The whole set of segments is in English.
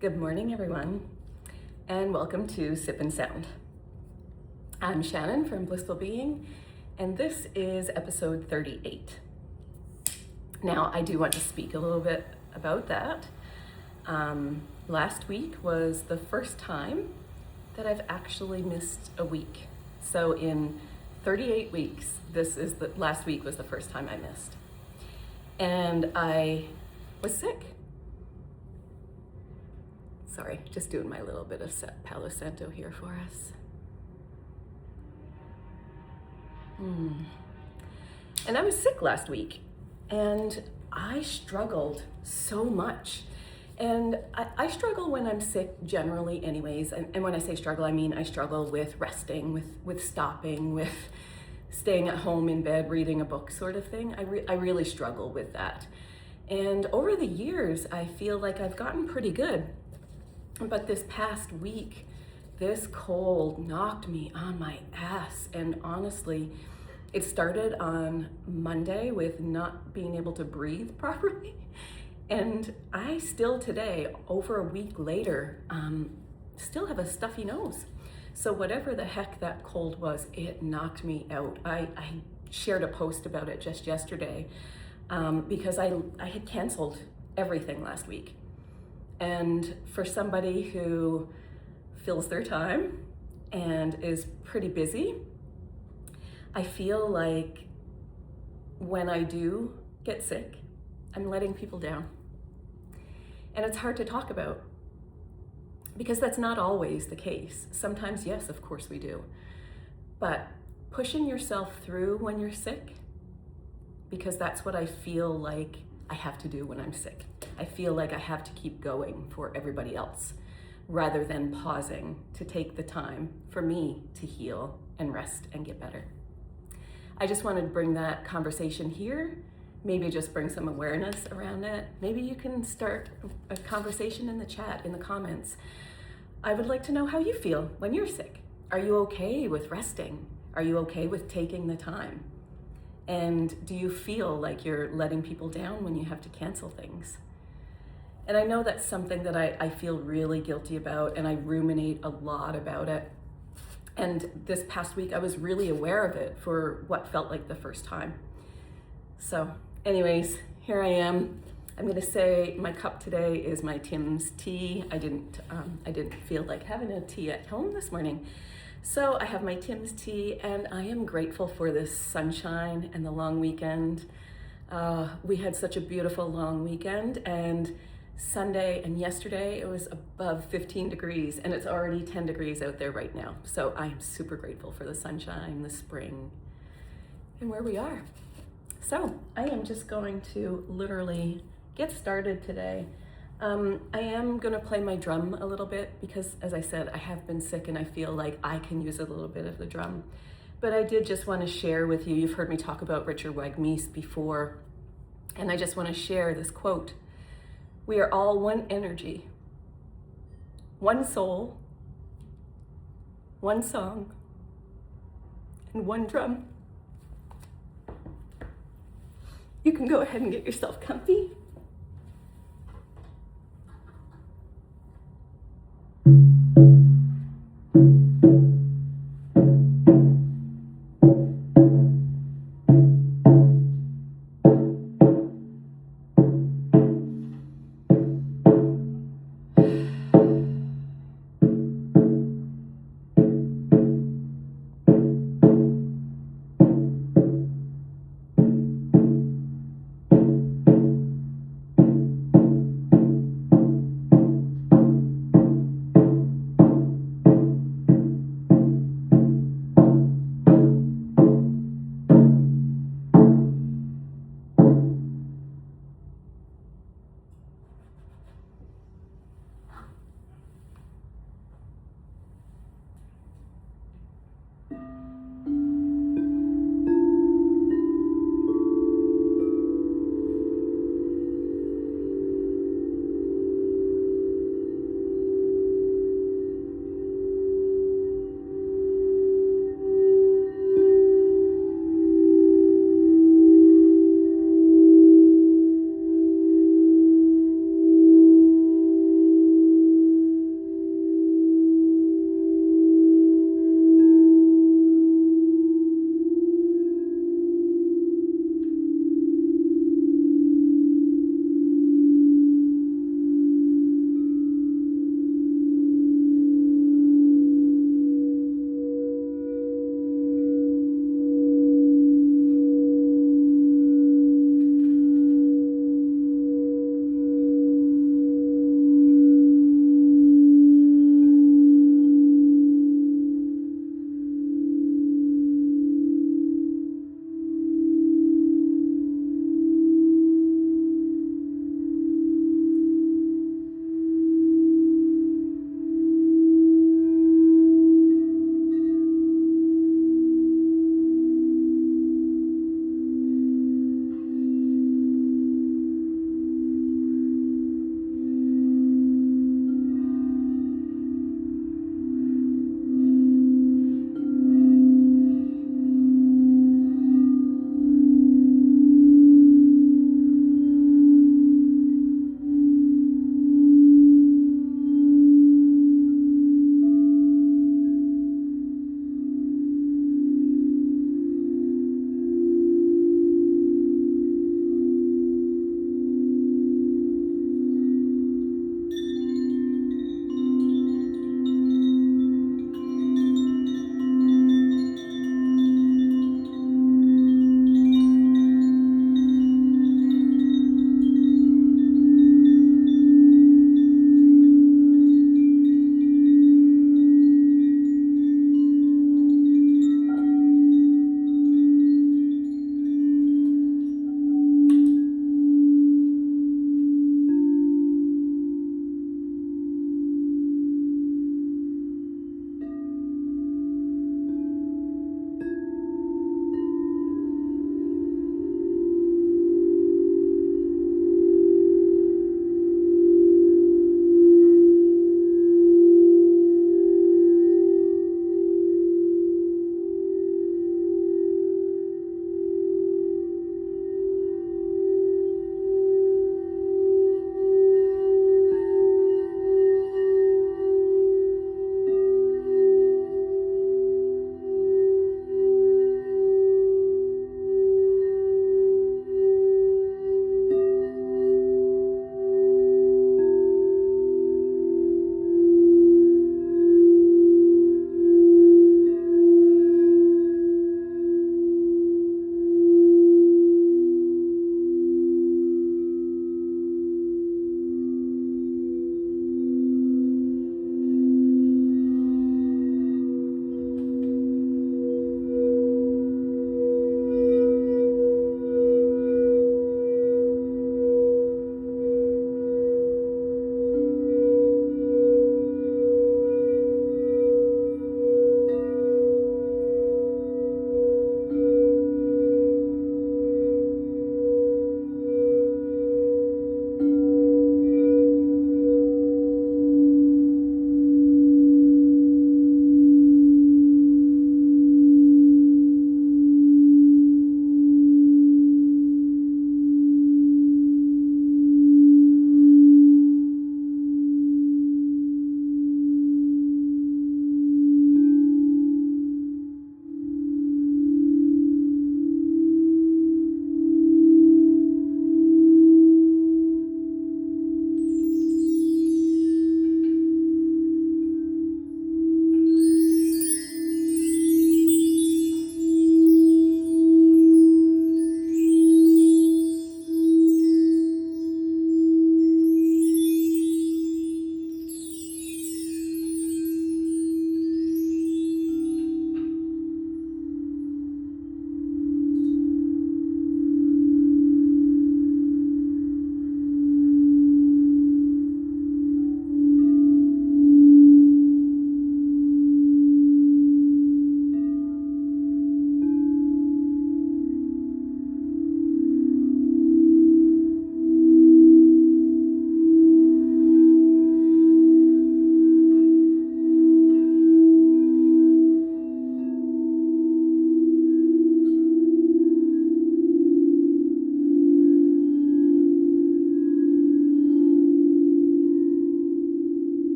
Good morning, everyone, and welcome to Sip and Sound. I'm Shannon from Blissful Being, and this is episode 38. Now, I do want to speak a little bit about that. Last week was the first time that I've actually missed a week. So in 38 weeks, last week was the first time I missed. And I was sick. Sorry, just doing my little bit of Palo Santo here for us. And I was sick last week, and I struggled so much. And I struggle when I'm sick generally anyways. And when I say struggle, I mean I struggle with resting, with stopping, with staying at home in bed, reading a book sort of thing. I really struggle with that. And over the years, I feel like I've gotten pretty good. But this past week, this cold knocked me on my ass. And honestly, it started on Monday with not being able to breathe properly. And I still today, over a week later, still have a stuffy nose. So whatever the heck that cold was, it knocked me out. I shared a post about it just yesterday because I had canceled everything last week. And for somebody who fills their time and is pretty busy, I feel like when I do get sick, I'm letting people down. And it's hard to talk about because that's not always the case. Sometimes, yes, of course we do. But pushing yourself through when you're sick, because that's what I feel like I have to do when I'm sick. I feel like I have to keep going for everybody else rather than pausing to take the time for me to heal and rest and get better. I just wanted to bring that conversation here, maybe just bring some awareness around it. Maybe you can start a conversation in the chat, in the comments. I would like to know how you feel when you're sick. Are you okay with resting? Are you okay with taking the time? And do you feel like you're letting people down when you have to cancel things? And I know that's something that I feel really guilty about, and I ruminate a lot about it. And this past week, I was really aware of it for what felt like the first time. So anyways, here I am. I'm gonna say my cup today is my Tim's tea. I didn't feel like having a tea at home this morning. So I have my Tim's tea, and I am grateful for this sunshine and the long weekend. We had such a beautiful long weekend, and Sunday and yesterday it was above 15 degrees, and it's already 10 degrees out there right now. So I am super grateful for the sunshine, the spring, and where we are. So I am just going to literally get started today. I am gonna play my drum a little bit because, as I said, I have been sick and I feel like I can use a little bit of the drum. But I did just wanna share with you, you've heard me talk about Richard Wagamese before, and I just wanna share this quote. We are all one energy, one soul, one song, and one drum. You can go ahead and get yourself comfy.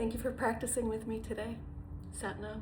Thank you for practicing with me today. Satnam.